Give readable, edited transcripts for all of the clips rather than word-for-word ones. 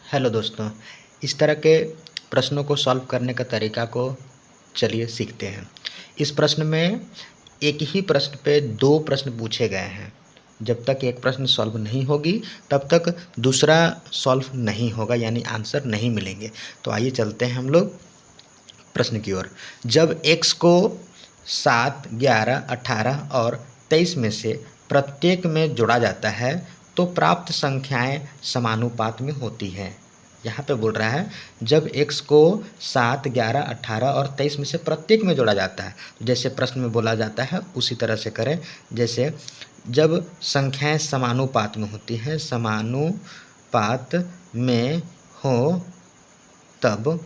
Hello दोस्तों, इस तरह के प्रश्नों को सॉल्व करने का तरीका को चलिए सीखते हैं। इस प्रश्न में एक ही प्रश्न पे 2 प्रश्न पूछे गए हैं। जब तक एक प्रश्न सॉल्व नहीं होगी तब तक दूसरा सॉल्व नहीं होगा, यानी आंसर नहीं मिलेंगे। तो आइए चलते हैं हम लोग प्रश्न की ओर। जब x को 7, 11, 18 और 23 में से प्रत्येक में जोड़ा जाता है तो प्राप्त संख्याएं समानुपात में होती हैं। यहाँ पे बोल रहा है जब x को 7, 11, 18 और 23 में से प्रत्येक में जोड़ा जाता है, जैसे प्रश्न में बोला जाता है उसी तरह से करें। जैसे जब संख्याएं समानुपात में होती हैं, समानुपात में हो तब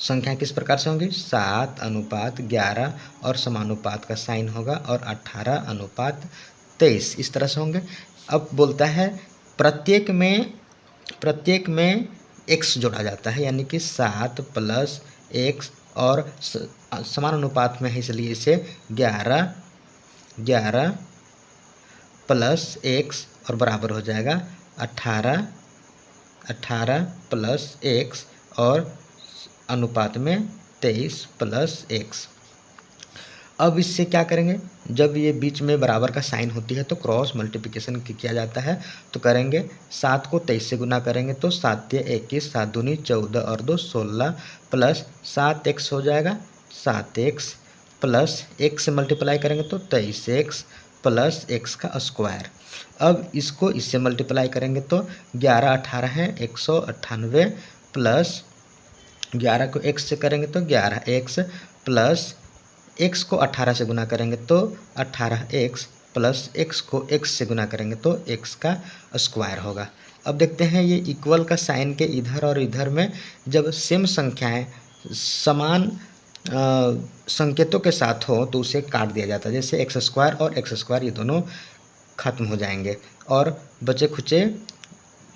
संख्याएं किस प्रकार से होंगी? 7:11 और समानुपात का साइन होगा और 18:23 इस तरह से होंगे। अब बोलता है प्रत्येक में x जोड़ा जाता है, यानी कि 7 + x और समान अनुपात में है इसलिए इसे 11 + x और बराबर हो जाएगा 18 + x और अनुपात में 23 + x। अब इससे क्या करेंगे? जब ये बीच में बराबर का साइन होती है तो क्रॉस मल्टीप्लिकेशन किया जाता है। तो करेंगे 7 को 23 से गुना करेंगे तो 7 × 21, 7 दूनी 14 और 2 16 प्लस 7x हो जाएगा 7x प्लस x से मल्टीप्लाई करेंगे तो 23x प्लस x का स्क्वायर। अब इसको इससे मल्टीप्लाई करेंगे तो 11 18 है 198 प्लस 11 को x से करेंगे तो 11x प्लस x को 18 से गुना करेंगे तो 18x प्लस x को x से गुना करेंगे तो x का स्क्वायर होगा। अब देखते हैं ये इक्वल का साइन के इधर और इधर में जब सेम संख्याएं समान संकेतों के साथ हो तो उसे काट दिया जाता है। जैसे x² और x² ये दोनों खत्म हो जाएंगे और बचे खुचे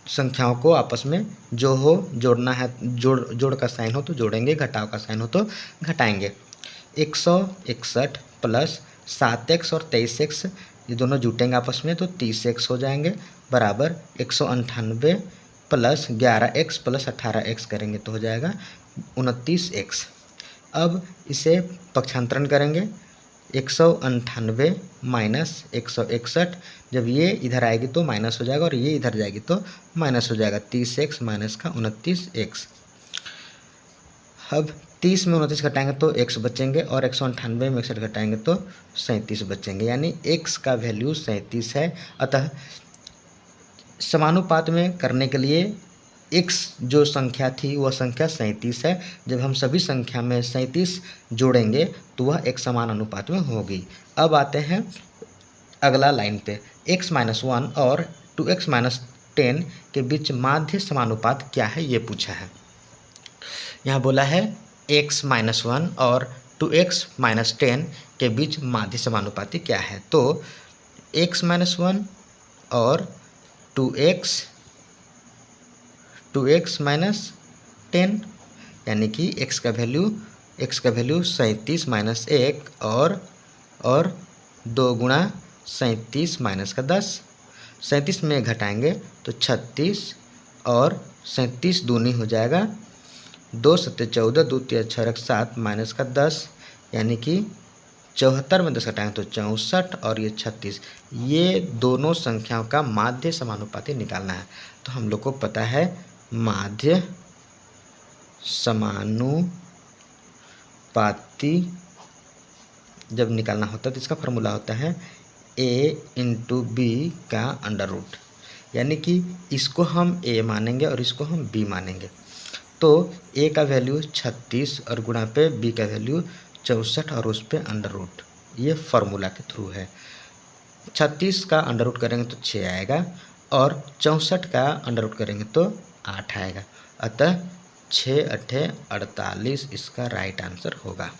संख्याओं को आपस में जो हो जोड़ना है, जोड़ का साइन हो तो जोड़ेंगे, घटाव का साइन हो तो घटाएंगे। 161 प्लस 7x और 23x ये दोनों जुटेंगे आपस में तो 30x हो जाएंगे बराबर 198 प्लस 11x प्लस 18x करेंगे तो हो जाएगा 29x। अब इसे पक्षांतरण करेंगे 198 माइनस 161, जब ये इधर आएगी तो माइनस हो जाएगा और ये इधर जाएगी तो माइनस हो जाएगा 30x माइनस का 29x। अब 30 में 29 घटाएंगे तो x बचेंगे और 198 में 61 घटाएंगे तो 37 बचेंगे, यानी x का वैल्यू 37 है। अतः समानुपात में करने के लिए x जो संख्या थी वह संख्या 37 है। जब हम सभी संख्या में 37 जोड़ेंगे तो वह एक समान अनुपात में होगी। अब आते हैं अगला लाइन पे, x-1 और 2x-10 के बीच माध्य समानुपात क्या है ये पूछा है। यहाँ बोला है x-1 और 2x-10 के बीच माध्य समानुपाती क्या है। तो x-1 और 2x-10 यानी कि x का वैल्यू 37 माइनस 1 और 2 गुणा 37 माइनस का 10। 37 में घटाएंगे तो 36 और 37 दूनी हो जाएगा 2 7 14, 2 3 6 7 माइनस का 10, यानी कि 74 में 10 घटाएंगे तो 64 और ये 36। ये दोनों संख्याओं का माध्य समानुपाती निकालना है। तो हम लोग को पता है माध्य समानुपाती जब निकालना होता है तो इसका फॉर्मूला होता है a × b का अंडर रूट, यानी कि इसको हम a मानेंगे और इसको हम b मानेंगे। तो a का वैल्यू 36 और गुणा पे b का वैल्यू 64 और उस पे अंडर रूट, ये फार्मूला के थ्रू है। 36 का अंडर रूट करेंगे तो 6 आएगा और 64 का अंडर रूट करेंगे तो 8 आएगा। अतः 6 × 8 = 48 इसका राइट आंसर होगा।